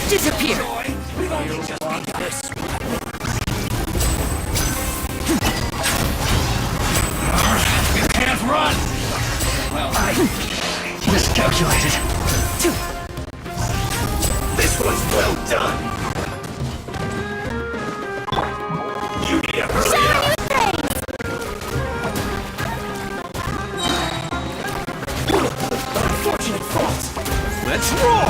Disappear! You can't run! Well, I miscalculated. This was well done! You need to hurry up! Unfortunate fault! Let's roll!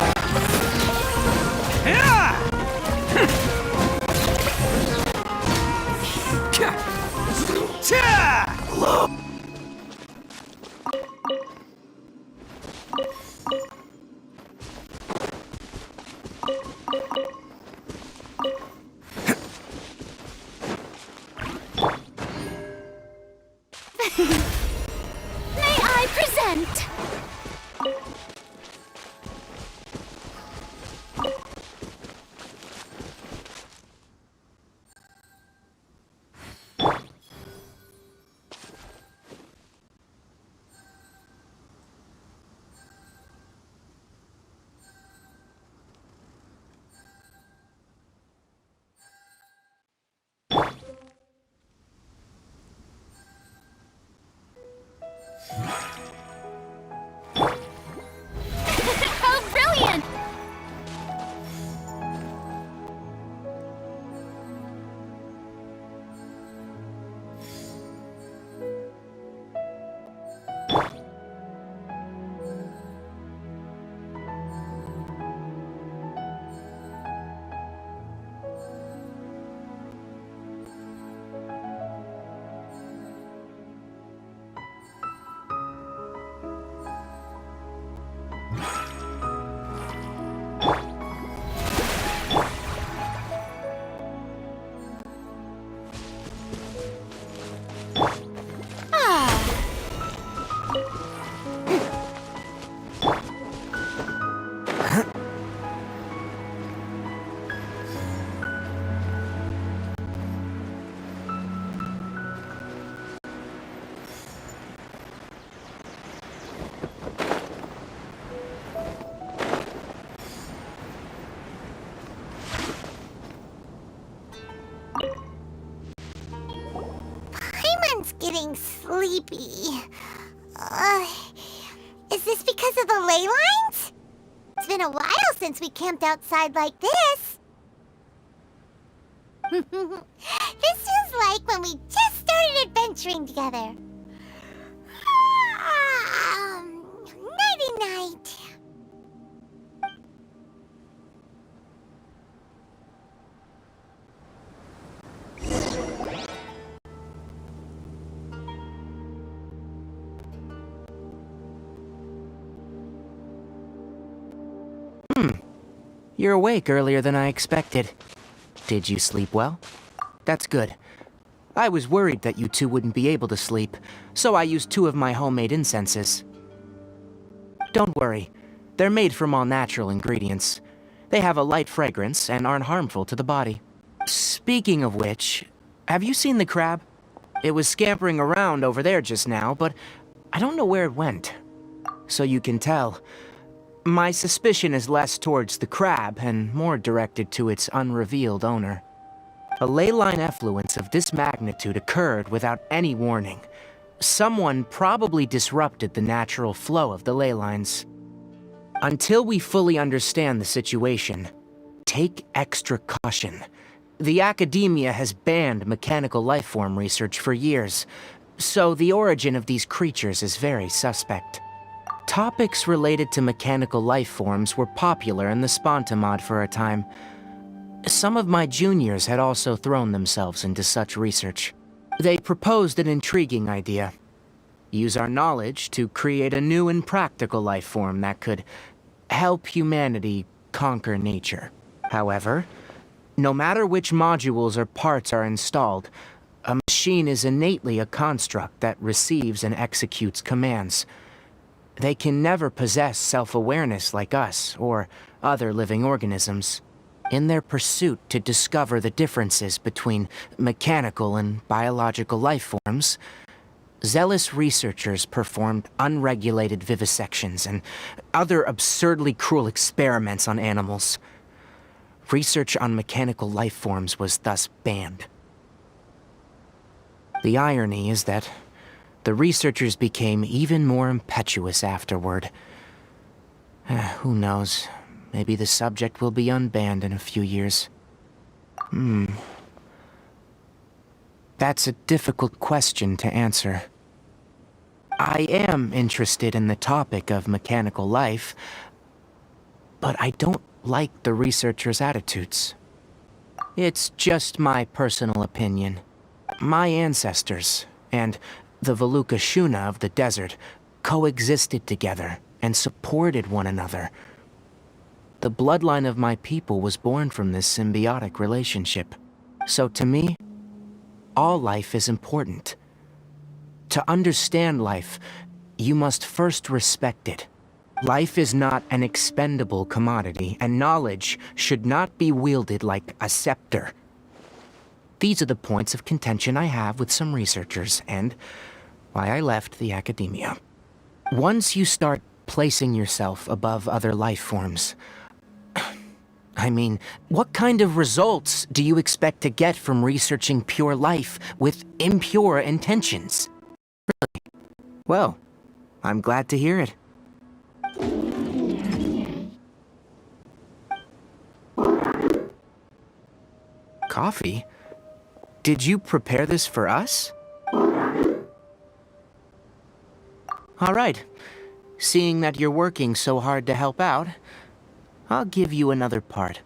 Hello. May I present? How brilliant! Getting sleepy. Is this because of the ley lines? It's been a while since we camped outside like this. This feels like when we just started adventuring together. Nighty-night. You're awake earlier than I expected. Did you sleep well? That's good. I was worried that you two wouldn't be able to sleep, so I used 2 of my homemade incenses. Don't worry, they're made from all natural ingredients. They have a light fragrance and aren't harmful to the body. Speaking of which, have you seen the crab? It was scampering around over there just now, but I don't know where it went. So you can tell, my suspicion is less towards the crab and more directed to its unrevealed owner. A ley line effluence of this magnitude occurred without any warning. Someone probably disrupted the natural flow of the ley lines. Until we fully understand the situation, take extra caution. The academia has banned mechanical lifeform research for years, so the origin of these creatures is very suspect. Topics related to mechanical lifeforms were popular in the Spontamod for a time. Some of my juniors had also thrown themselves into such research. They proposed an intriguing idea. Use our knowledge to create a new and practical life form that could help humanity conquer nature. However, no matter which modules or parts are installed, a machine is innately a construct that receives and executes commands. They can never possess self-awareness like us or other living organisms. In their pursuit to discover the differences between mechanical and biological life forms, zealous researchers performed unregulated vivisections and other absurdly cruel experiments on animals. Research on mechanical life forms was thus banned. The irony is that the researchers became even more impetuous afterward. Who knows? Maybe the subject will be unbanned in a few years. That's a difficult question to answer. I am interested in the topic of mechanical life, but I don't like the researchers' attitudes. It's just my personal opinion. My ancestors, and the Veluca Shuna of the desert, coexisted together and supported one another. The bloodline of my people was born from this symbiotic relationship. So to me, all life is important. To understand life, you must first respect it. Life is not an expendable commodity, and knowledge should not be wielded like a scepter. These are the points of contention I have with some researchers, and why I left the academia. Once you start placing yourself above other life forms, I mean, what kind of results do you expect to get from researching pure life with impure intentions? Really? Well, I'm glad to hear it. Coffee? Did you prepare this for us? All right. Seeing that you're working so hard to help out, I'll give you another part.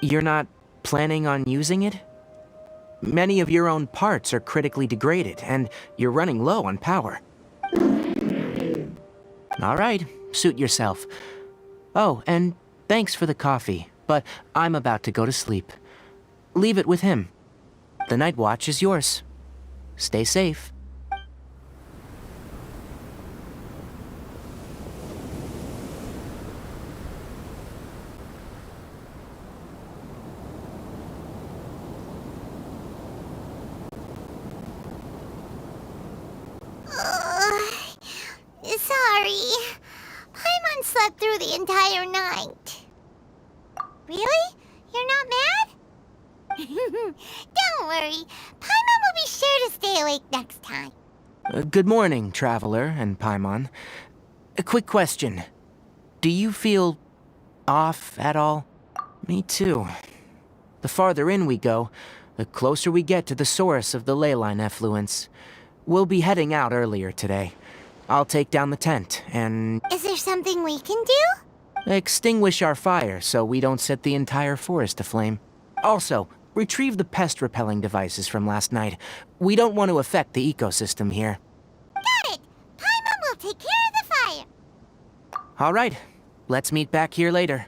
You're not planning on using it? Many of your own parts are critically degraded, and you're running low on power. All right, suit yourself. Oh, and thanks for the coffee, but I'm about to go to sleep. Leave it with him. The night watch is yours. Stay safe. Sorry. Paimon slept through the entire night. Really? You're not mad? Don't worry. Paimon will be sure to stay awake next time. Good morning, Traveler and Paimon. A quick question. Do you feel off at all? Me too. The farther in we go, the closer we get to the source of the ley line effluence. We'll be heading out earlier today. I'll take down the tent and... Is there something we can do? extinguish our fire so we don't set the entire forest aflame. Also, retrieve the pest-repelling devices from last night. We don't want to affect the ecosystem here. Got it! Paimon will take care of the fire. All right, let's meet back here later.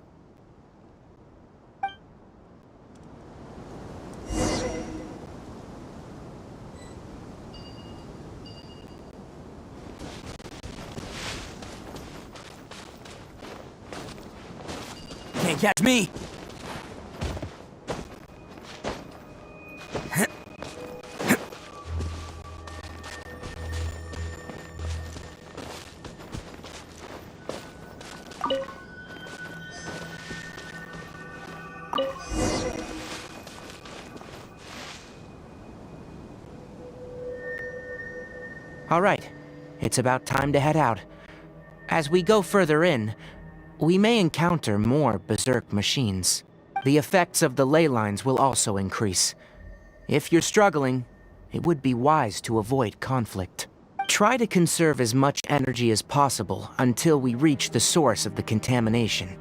Can't catch me! All right, it's about time to head out. As we go further in, we may encounter more berserk machines. The effects of the ley lines will also increase. If you're struggling, it would be wise to avoid conflict. Try to conserve as much energy as possible until we reach the source of the contamination.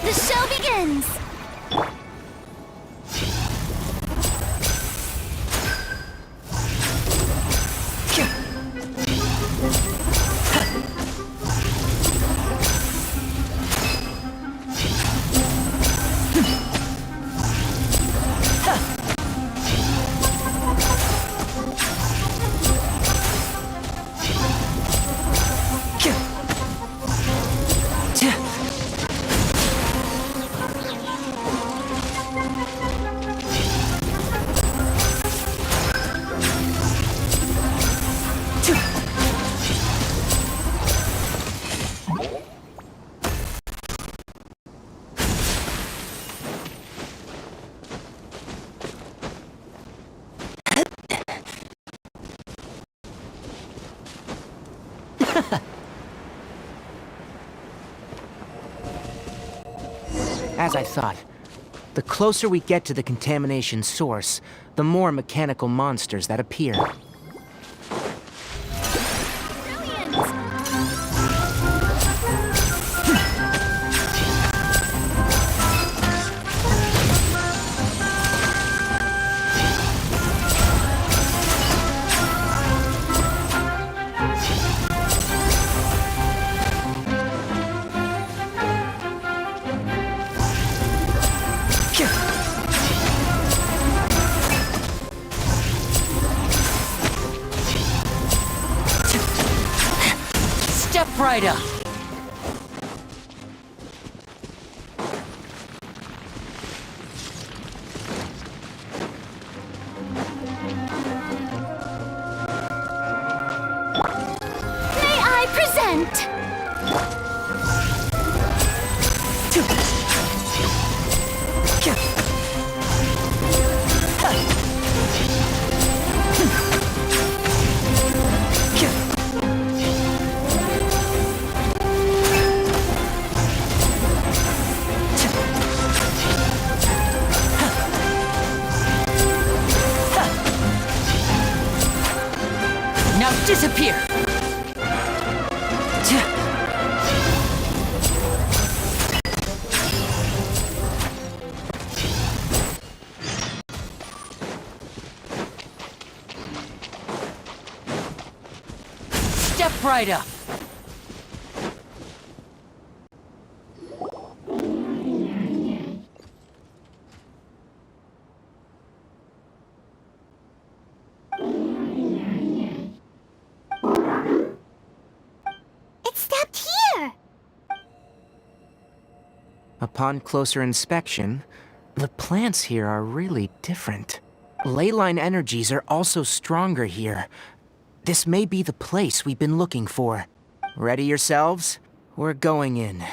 The show begins! As I thought, the closer we get to the contamination source, the more mechanical monsters that appear. Step right up. May I present? Now disappear. Step right up. Upon closer inspection, the plants here are really different. Leyline energies are also stronger here. This may be the place we've been looking for. Ready yourselves? We're going in.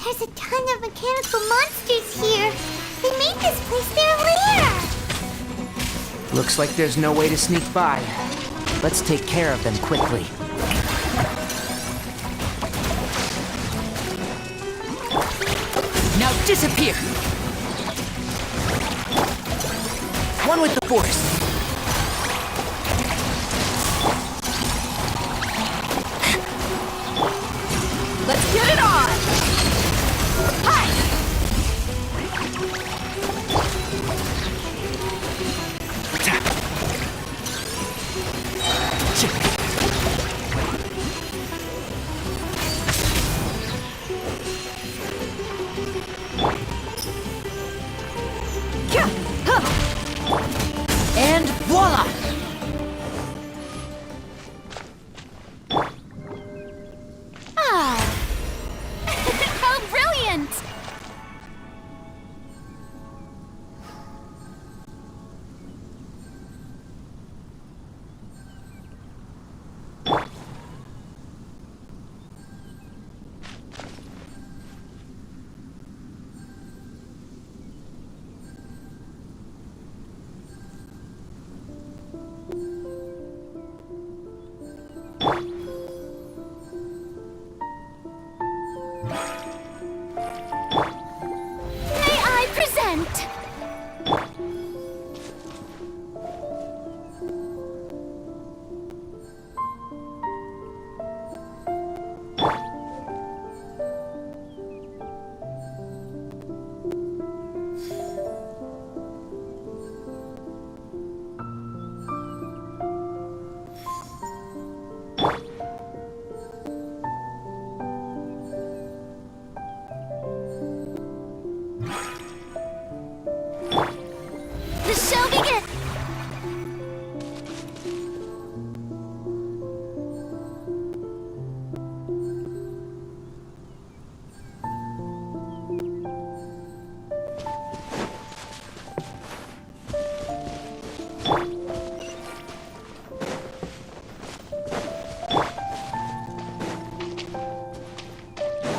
There's a ton of mechanical monsters here. They made this place their lair. Looks like there's no way to sneak by. Let's take care of them quickly. Now disappear! One with the force! Let's get it on! Hi!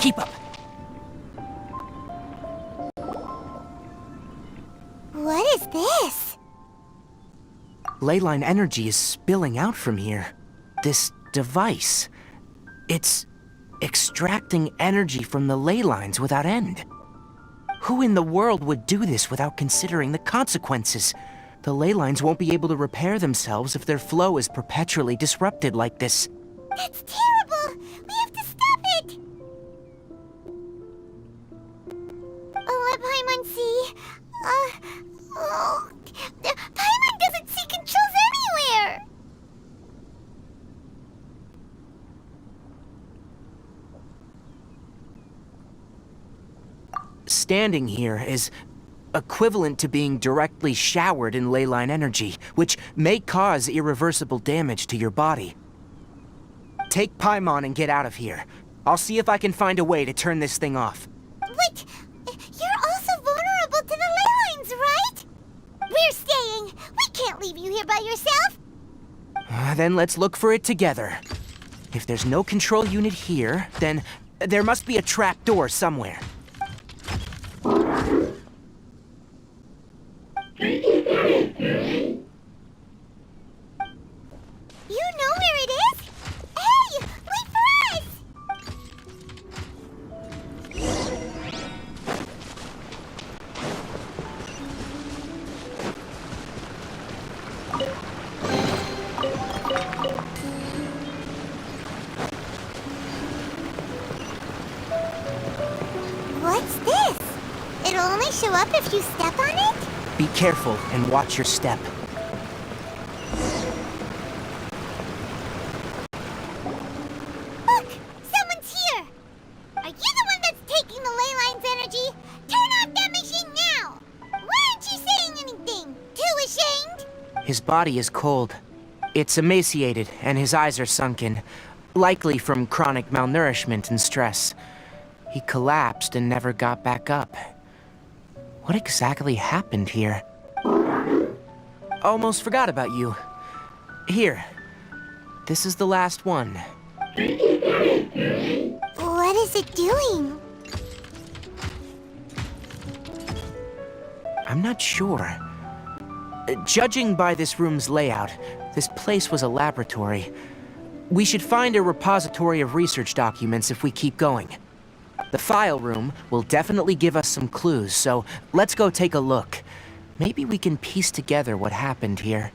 Keep up. What is this? Leyline energy is spilling out from here. This device. It's extracting energy from the ley lines without end. Who in the world would do this without considering the consequences? The ley lines won't be able to repair themselves if their flow is perpetually disrupted like this. That's terrible! We have to stop it! Oh, let Paimon see. Paimon doesn't see controls anywhere! Standing here is equivalent to being directly showered in leyline energy, which may cause irreversible damage to your body. Take Paimon and get out of here. I'll see if I can find a way to turn this thing off. Wait! You're also vulnerable to the ley lines, right? We're staying! We can't leave you here by yourself! Then let's look for it together. If there's no control unit here, then there must be a trap door somewhere. You know where it is? Hey! Wait for us! What's this? It'll only show up if you step on it? Be careful and watch your step. Look! Someone's here! Are you the one that's taking the ley line's energy? Turn off that machine now! Why aren't you saying anything? Too ashamed? His body is cold. It's emaciated, and his eyes are sunken, likely from chronic malnourishment and stress. He collapsed and never got back up. What exactly happened here? Almost forgot about you. Here. This is the last one. What is it doing? I'm not sure. Judging by this room's layout, this place was a laboratory. We should find a repository of research documents if we keep going. The file room will definitely give us some clues, so let's go take a look. Maybe we can piece together what happened here.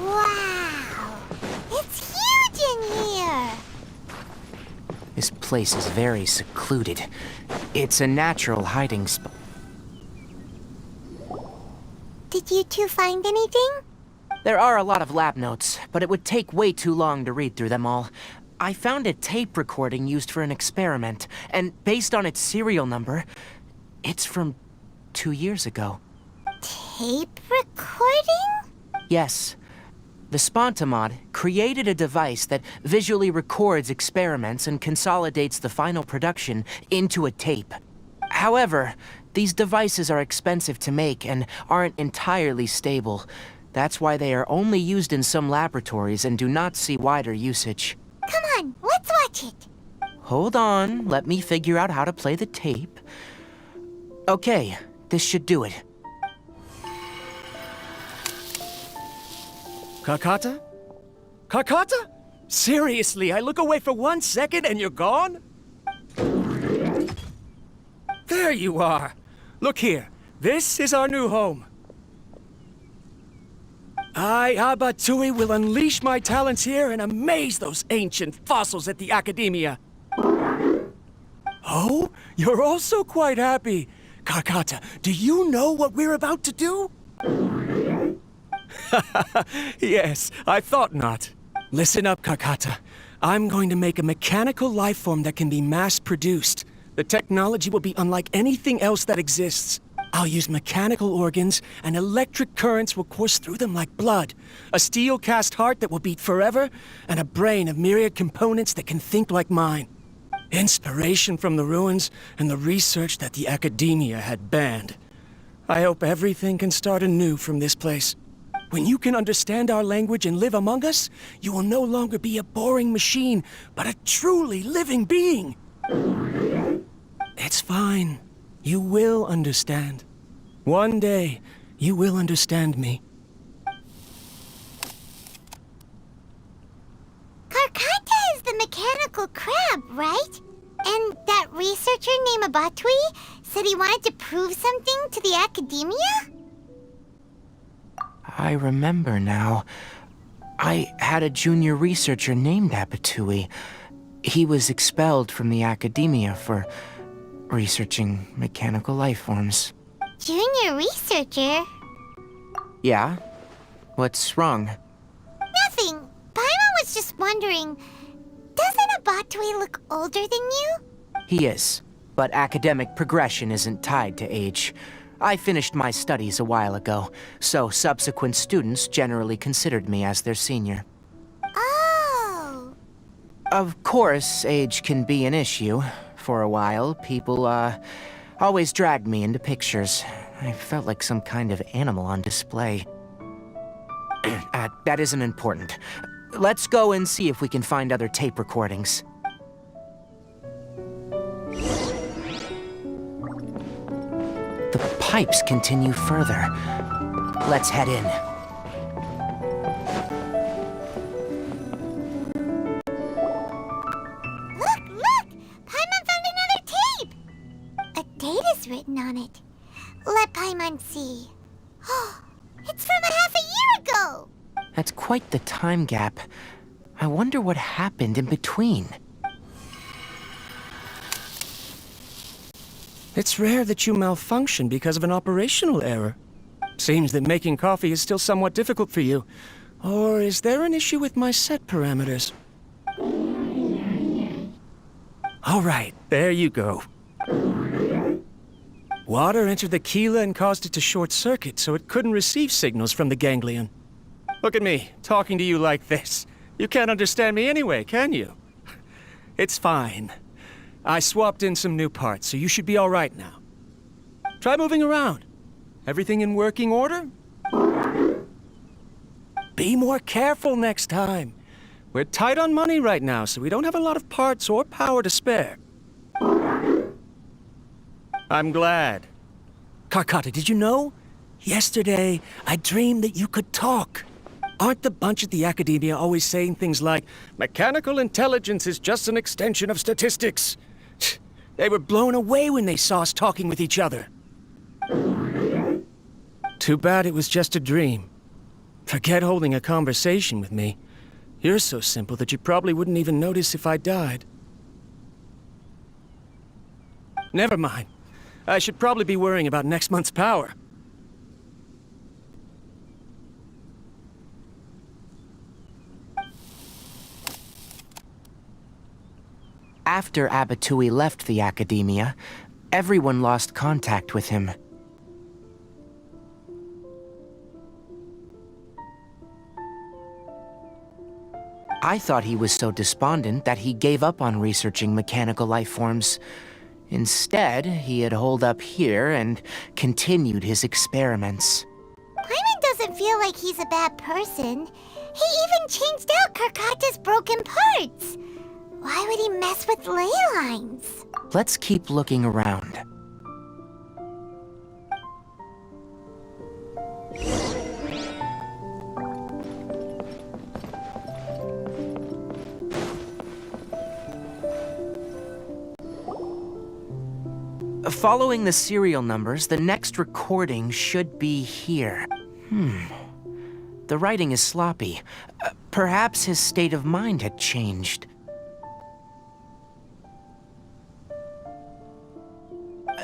Wow! It's huge in here! This place is very secluded. It's a natural hiding spot. Did you two find anything? There are a lot of lab notes, but it would take way too long to read through them all. I found a tape recording used for an experiment, and based on its serial number, it's from 2 years ago. Tape recording? Yes. The Spontamod created a device that visually records experiments and consolidates the final production into a tape. However, these devices are expensive to make and aren't entirely stable. That's why they are only used in some laboratories and do not see wider usage. Come on, let's watch it. Hold on, let me figure out how to play the tape. Okay, this should do it. Kakata? Kakata? Seriously, I look away for 1 second and you're gone? There you are. Look here. This is our new home. I, Abatui, will unleash my talents here and amaze those ancient fossils at the Academia. Oh, you're also quite happy. Kakata, do you know what we're about to do? Yes, I thought not. Listen up, Kakata. I'm going to make a mechanical life form that can be mass-produced. The technology will be unlike anything else that exists. I'll use mechanical organs, and electric currents will course through them like blood. A steel-cast heart that will beat forever, and a brain of myriad components that can think like mine. Inspiration from the ruins and the research that the Academia had banned. I hope everything can start anew from this place. When you can understand our language and live among us, you will no longer be a boring machine, but a truly living being. It's fine. You will understand. One day, you will understand me. Karkata is the mechanical crab, right? And that researcher named Abatui said he wanted to prove something to the academia? I remember now. I had a junior researcher named Abatui. He was expelled from the academia for researching mechanical life forms. Junior researcher? Yeah? What's wrong? Nothing. Paimon was just wondering, doesn't Abatui look older than you? He is, but academic progression isn't tied to age. I finished my studies a while ago, so subsequent students generally considered me as their senior. Oh. Of course, age can be an issue. For a while, people, always dragged me into pictures. I felt like some kind of animal on display. That isn't important. Let's go and see if we can find other tape recordings. The pipes continue further. Let's head in. Look! Paimon found another tape! A date is written on it. Let Paimon see. Oh, it's from a half a year ago! That's quite the time gap. I wonder what happened in between. It's rare that you malfunction because of an operational error. Seems that making coffee is still somewhat difficult for you. Or is there an issue with my set parameters? All right, there you go. Water entered the chela and caused it to short circuit, so it couldn't receive signals from the ganglion. Look at me, talking to you like this. You can't understand me anyway, can you? It's fine. I swapped in some new parts, so you should be all right now. Try moving around. Everything in working order? Be more careful next time. We're tight on money right now, so we don't have a lot of parts or power to spare. I'm glad. Karkata, did you know? Yesterday, I dreamed that you could talk. Aren't the bunch at the academia always saying things like, mechanical intelligence is just an extension of statistics? They were blown away when they saw us talking with each other. Too bad it was just a dream. Forget holding a conversation with me. You're so simple that you probably wouldn't even notice if I died. Never mind. I should probably be worrying about next month's power. After Abatui left the academia, everyone lost contact with him. I thought he was so despondent that he gave up on researching mechanical life forms. Instead, he had holed up here and continued his experiments. Paimon doesn't feel like he's a bad person. He even changed out Karkata's broken parts. Why would he mess with ley lines? Let's keep looking around. Following the serial numbers, the next recording should be here. The writing is sloppy. Perhaps his state of mind had changed.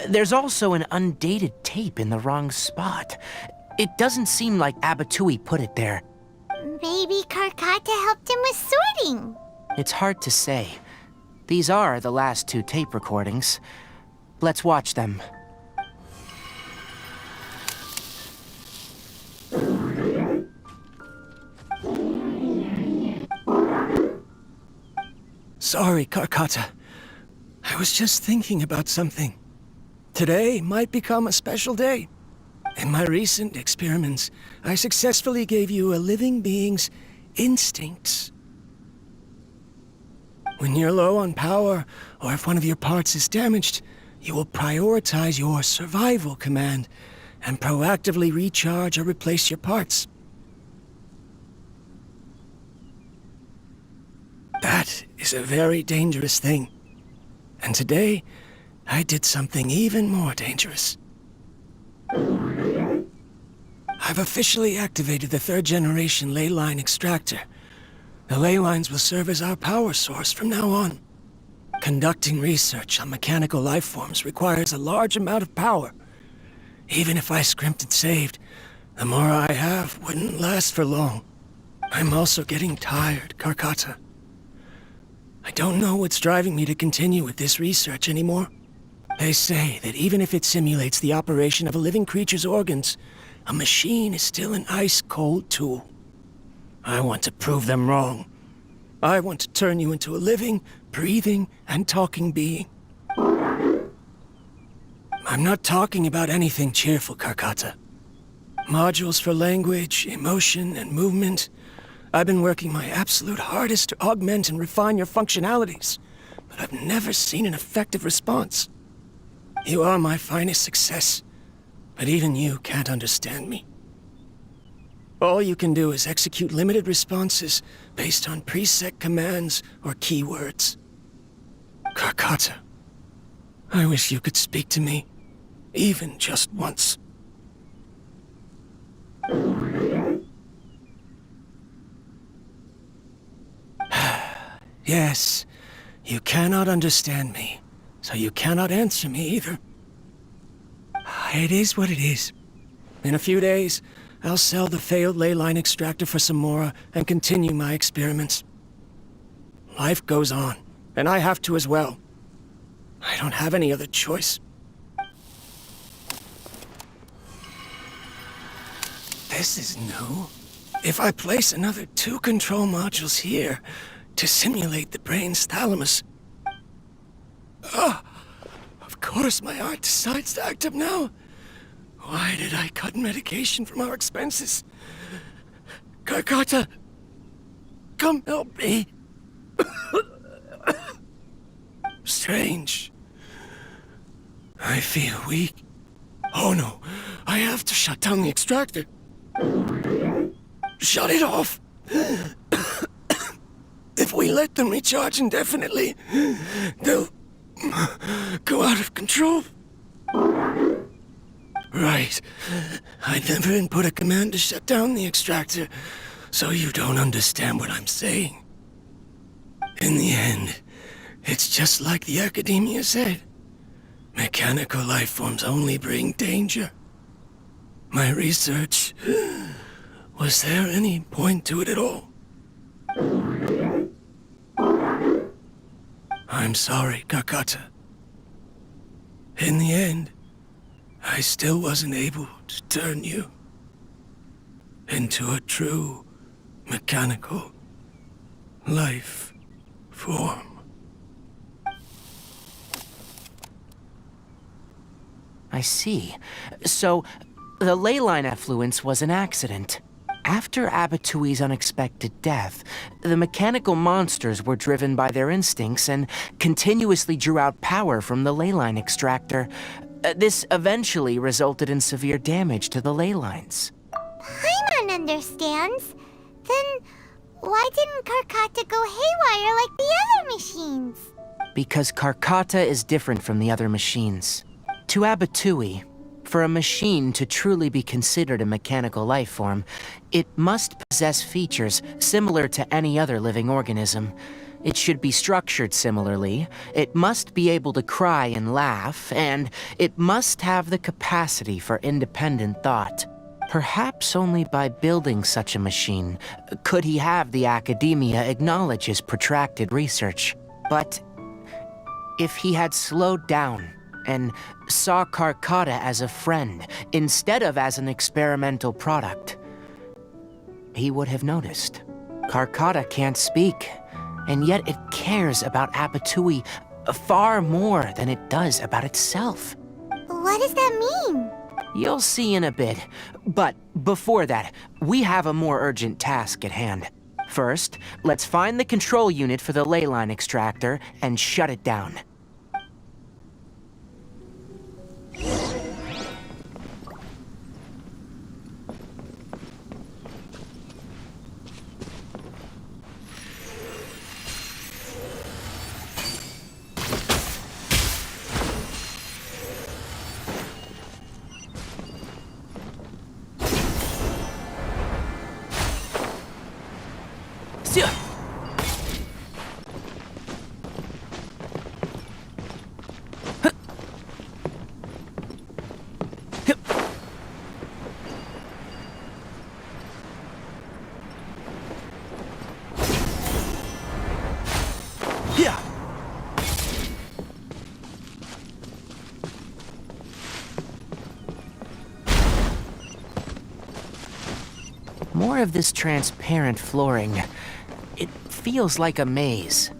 There's also an undated tape in the wrong spot. It doesn't seem like Abatui put it there. Maybe Karkata helped him with sorting. It's hard to say. These are the last two tape recordings. Let's watch them. Sorry, Karkata. I was just thinking about something. Today might become a special day. In my recent experiments, I successfully gave you a living being's instincts. When you're low on power, or if one of your parts is damaged, you will prioritize your survival command and proactively recharge or replace your parts. That is a very dangerous thing. And today, I did something even more dangerous. I've officially activated the third-generation ley line extractor. The ley lines will serve as our power source from now on. Conducting research on mechanical life forms requires a large amount of power. Even if I scrimped and saved, the more I have wouldn't last for long. I'm also getting tired, Karkata. I don't know what's driving me to continue with this research anymore. They say that even if it simulates the operation of a living creature's organs, a machine is still an ice-cold tool. I want to prove them wrong. I want to turn you into a living, breathing, and talking being. I'm not talking about anything cheerful, Karkata. Modules for language, emotion, and movement. I've been working my absolute hardest to augment and refine your functionalities, but I've never seen an effective response. You are my finest success, but even you can't understand me. All you can do is execute limited responses based on preset commands or keywords. Karkata, I wish you could speak to me, even just once. Yes, you cannot understand me, so you cannot answer me either. It is what it is. In a few days, I'll sell the failed ley line extractor for some more and continue my experiments. Life goes on, and I have to as well. I don't have any other choice. This is new. If I place another 2 control modules here to simulate the brain's thalamus... Of course my heart decides to act up now. Why did I cut medication from our expenses? Karkata, come help me. Strange. I feel weak. Oh no, I have to shut down the extractor. Shut it off. If we let them recharge indefinitely, they'll go out of control. Right. I never input a command to shut down the extractor, so you don't understand what I'm saying. In the end, it's just like the academia said. Mechanical life forms only bring danger. My research... Was there any point to it at all? I'm sorry, Karkata. In the end, I still wasn't able to turn you into a true mechanical life form. I see. So, the ley line effluence was an accident. After Abatui's unexpected death, the mechanical monsters were driven by their instincts and continuously drew out power from the ley line extractor. This eventually resulted in severe damage to the ley lines. Paimon understands. Then why didn't Karkata go haywire like the other machines? Because Karkata is different from the other machines. To Abatui, for a machine to truly be considered a mechanical life form, it must possess features similar to any other living organism. It should be structured similarly, it must be able to cry and laugh, and it must have the capacity for independent thought. Perhaps only by building such a machine could he have the academia acknowledge his protracted research. But if he had slowed down and saw Karkata as a friend instead of as an experimental product, he would have noticed. Karkata can't speak, and yet it cares about Abatui far more than it does about itself. What does that mean? You'll see in a bit. But before that, we have a more urgent task at hand. First, let's find the control unit for the ley line extractor and shut it down. More of this transparent flooring. It feels like a maze.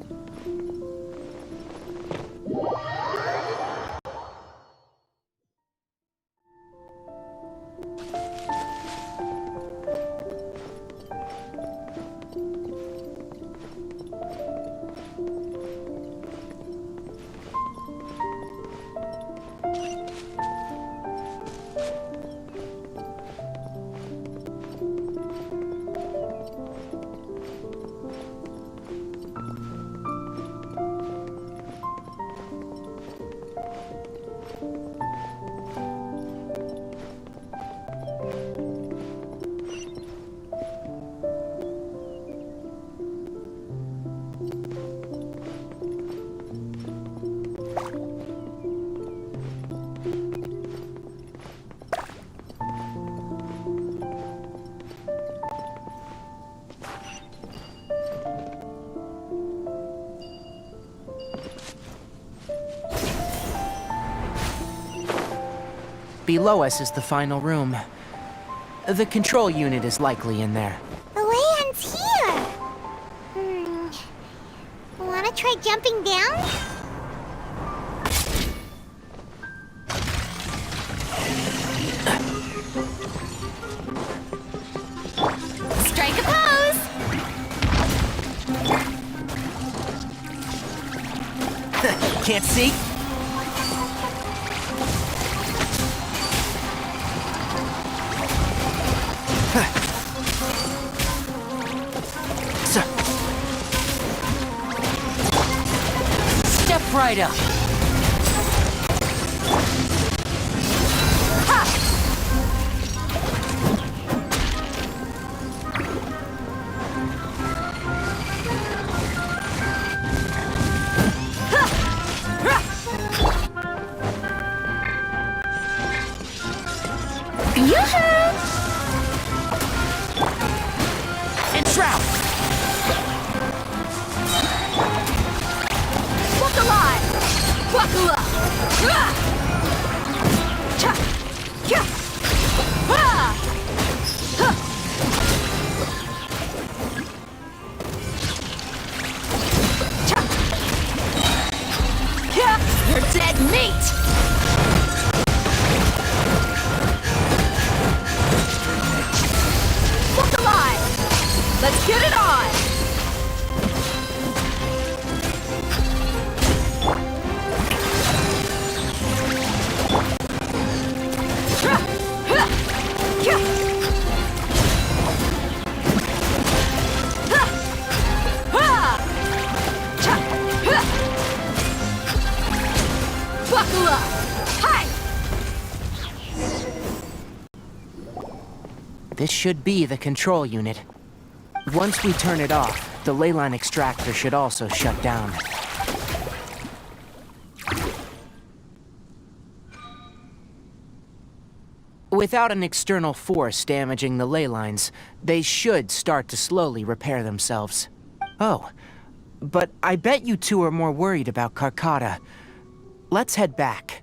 Below us is the final room. The control unit is likely in there. The way ends here. Wanna try jumping down? Strike a pose! Can't see? Step right up. And trap. Walk alive! Buckle up! Cha! Cha! Ha! Ha! Cha! Yeah! You're dead meat! Walk alive! Let's get it on! Buckle up! Hi! This should be the control unit. Once we turn it off, the ley line extractor should also shut down. Without an external force damaging the ley lines, they should start to slowly repair themselves. Oh, but I bet you two are more worried about Carcotta. Let's head back.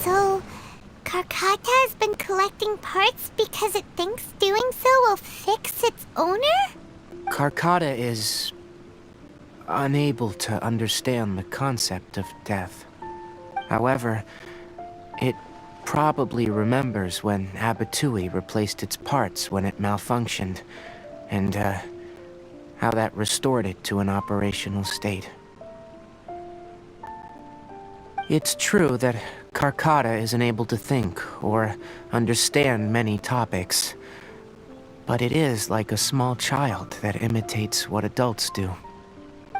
So, Karkata has been collecting parts because it thinks doing so will fix its owner? Karkata is unable to understand the concept of death. However, it probably remembers when Abatui replaced its parts when it malfunctioned, and how that restored it to an operational state. It's true that Karkata isn't able to think or understand many topics, but it is like a small child that imitates what adults do.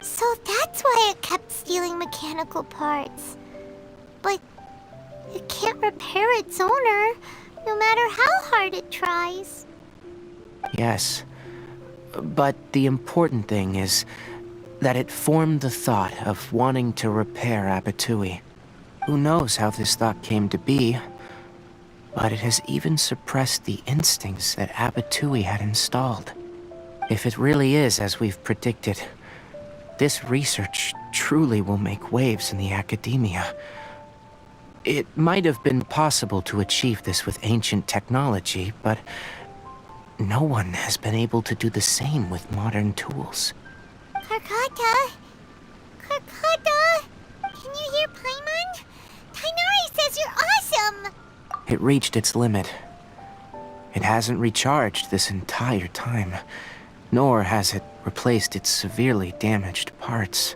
So that's why it kept stealing mechanical parts. But it can't repair its owner, no matter how hard it tries. Yes, but the important thing is that it formed the thought of wanting to repair Abatui. Who knows how this thought came to be, but it has even suppressed the instincts that Abatui had installed. If it really is as we've predicted, this research truly will make waves in the academia. It might have been possible to achieve this with ancient technology, but no one has been able to do the same with modern tools. Karkata? Karkata? Can you hear Paimon? Tainari says you're awesome! It reached its limit. It hasn't recharged this entire time, nor has it replaced its severely damaged parts.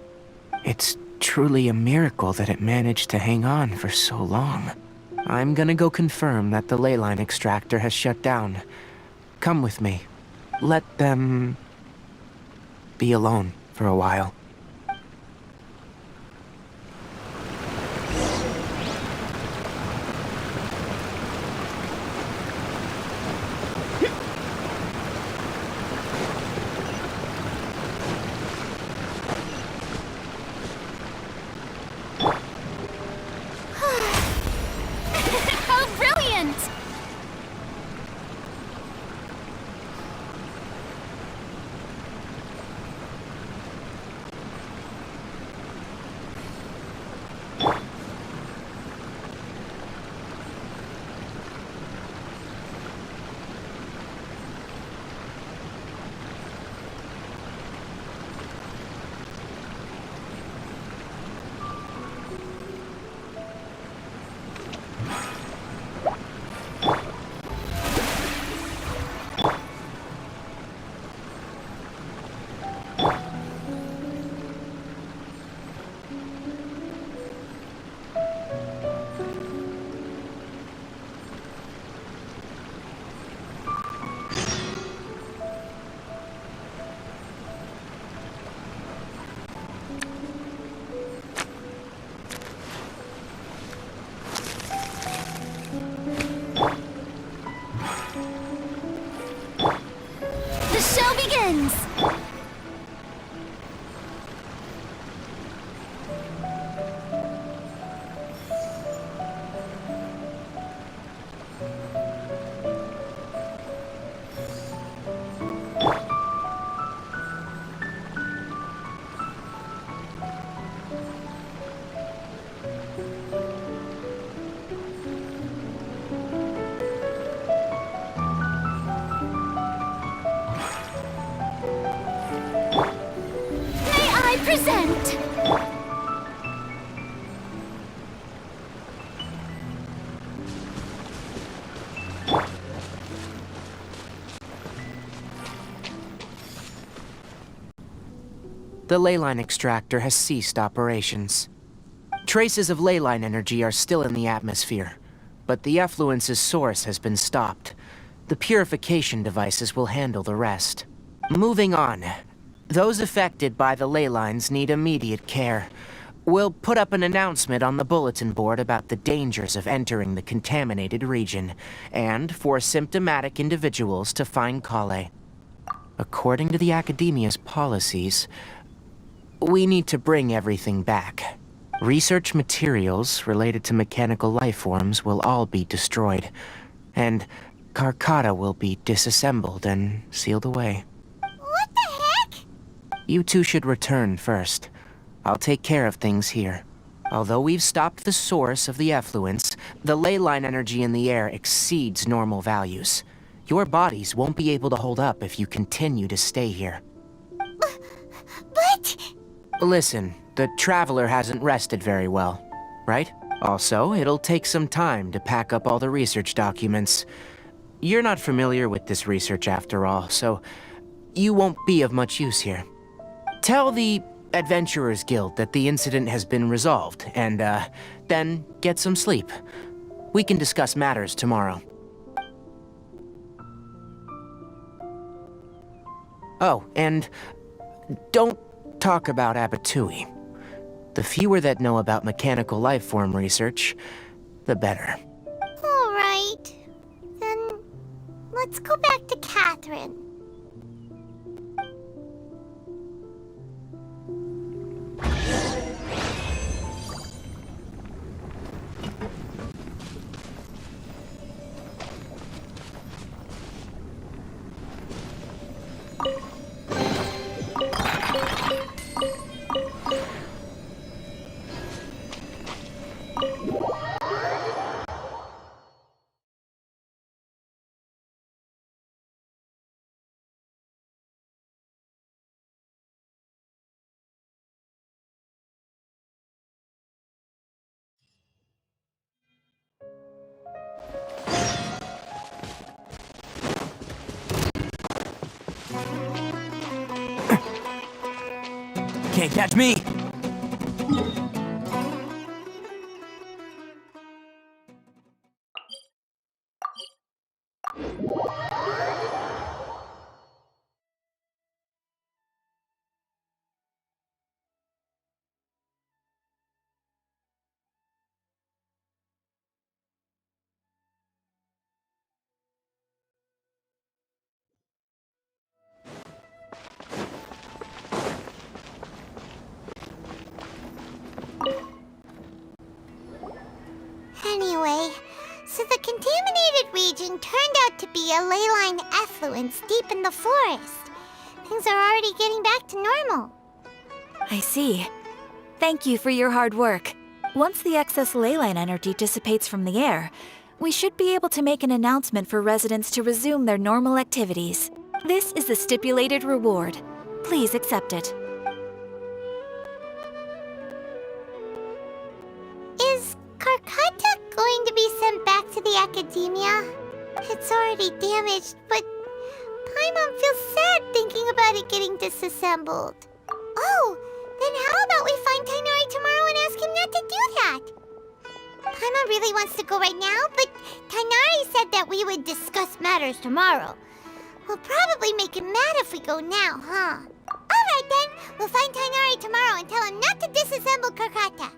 It's truly a miracle that it managed to hang on for so long. I'm gonna go confirm that the ley line extractor has shut down. Come with me. Let them be alone for a while. How brilliant! The show begins! May I present? The ley line extractor has ceased operations. Traces of ley line energy are still in the atmosphere, but the effluence's source has been stopped. The purification devices will handle the rest. Moving on. Those affected by the ley lines need immediate care. We'll put up an announcement on the bulletin board about the dangers of entering the contaminated region, and for symptomatic individuals to find Kale. According to the Academia's policies, we need to bring everything back. Research materials related to mechanical life forms will all be destroyed, and Karkata will be disassembled and sealed away. What You two should return first. I'll take care of things here. Although we've stopped the source of the effluence, the ley line energy in the air exceeds normal values. Your bodies won't be able to hold up if you continue to stay here. But... Listen, the Traveler hasn't rested very well, right? Also, it'll take some time to pack up all the research documents. You're not familiar with this research after all, so you won't be of much use here. Tell the Adventurers Guild that the incident has been resolved, and, then get some sleep. We can discuss matters tomorrow. Oh, and don't talk about Abatui. The fewer that know about mechanical life form research, the better. All right. Then let's go back to Catherine. Can't catch me! Anyway, so the contaminated region turned out to be a ley line effluence deep in the forest. Things are already getting back to normal. I see. Thank you for your hard work. Once the excess ley line energy dissipates from the air, we should be able to make an announcement for residents to resume their normal activities. This is the stipulated reward. Please accept it. Is Karkata going to be sent back to the academia? It's already damaged, but Paimon feels sad thinking about it getting disassembled. Oh, then how about we find Tainari tomorrow and ask him not to do that? Paimon really wants to go right now, but Tainari said that we would discuss matters tomorrow. We'll probably make him mad if we go now, huh? Alright then, we'll find Tainari tomorrow and tell him not to disassemble Karkata.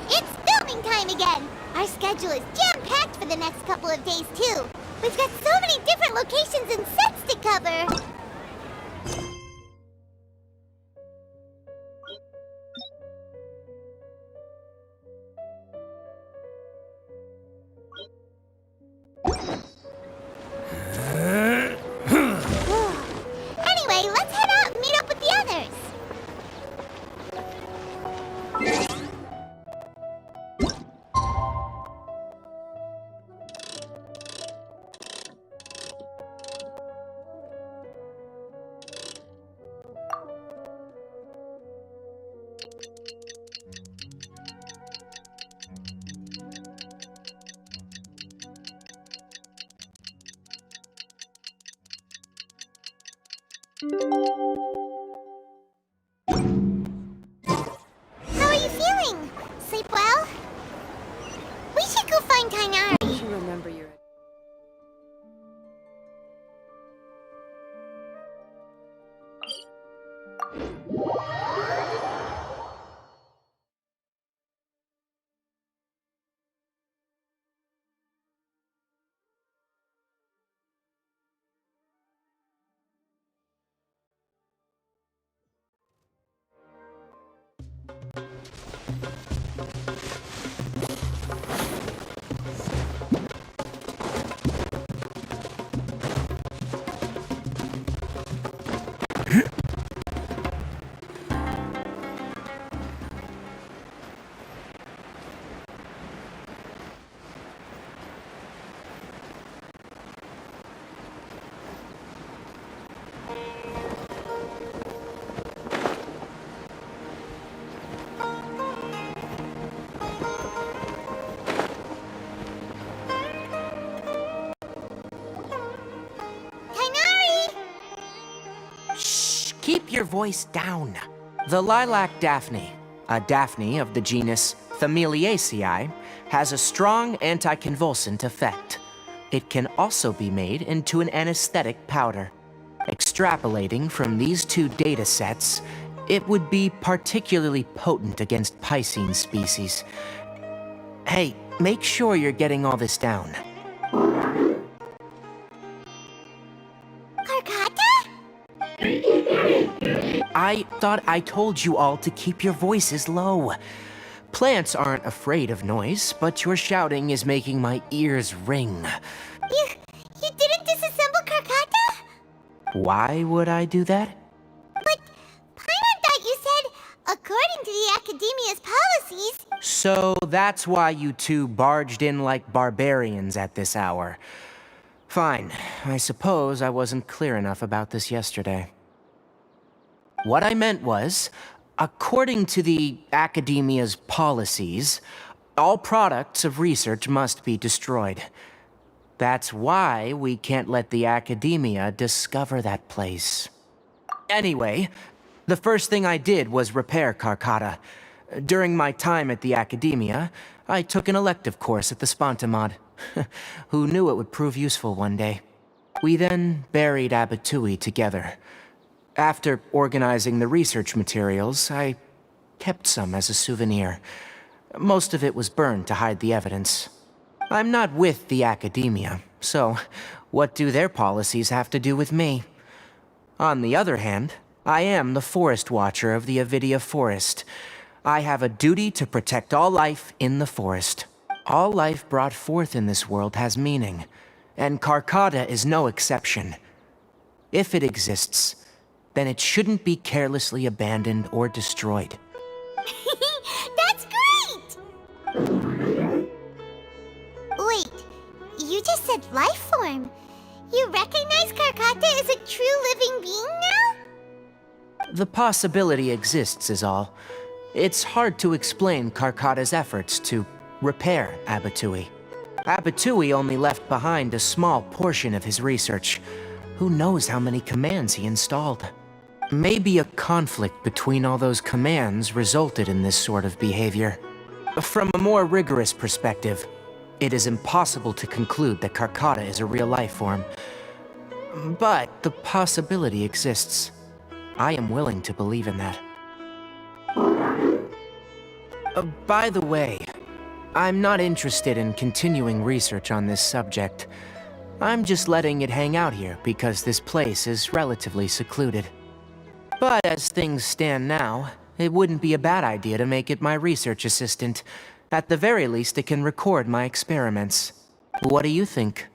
It's filming time again! Our schedule is jam-packed for the next couple of days, too. We've got so many different locations and sets to cover. Anyway, let's head out and meet up with the others. How are you feeling? Sleep well? We should go find Tainari. You remember your Keep your voice down. The lilac daphne, a daphne of the genus Familiaceae, has a strong anticonvulsant effect. It can also be made into an anesthetic powder. Extrapolating from these two data sets, it would be particularly potent against Piscine species. Hey, make sure you're getting all this down. Karkata? I thought I told you all to keep your voices low. Plants aren't afraid of noise, but your shouting is making my ears ring. You didn't disassemble Karkata? Why would I do that? But Paimon thought you said, according to the Academia's policies... So that's why you two barged in like barbarians at this hour. Fine. I suppose I wasn't clear enough about this yesterday. What I meant was, according to the Academia's policies, all products of research must be destroyed. That's why we can't let the Academia discover that place. Anyway, the first thing I did was repair Karkata. During my time at the Academia, I took an elective course at the Spontamod. Who knew it would prove useful one day? We then buried Abatui together. After organizing the research materials, I kept some as a souvenir. Most of it was burned to hide the evidence. I'm not with the Academia, so what do their policies have to do with me? On the other hand, I am the Forest Watcher of the Avidia Forest. I have a duty to protect all life in the forest. All life brought forth in this world has meaning, and Karkata is no exception. If it exists, then it shouldn't be carelessly abandoned or destroyed. That's great! Wait, you just said life form. You recognize Karkata as a true living being now? The possibility exists is all. It's hard to explain Karkata's efforts to repair Abatui. Abatui only left behind a small portion of his research. Who knows how many commands he installed? Maybe a conflict between all those commands resulted in this sort of behavior. From a more rigorous perspective, it is impossible to conclude that Karkata is a real life form. But the possibility exists. I am willing to believe in that. By the way, I'm not interested in continuing research on this subject. I'm just letting it hang out here because this place is relatively secluded. But as things stand now, it wouldn't be a bad idea to make it my research assistant. At the very least, it can record my experiments. What do you think?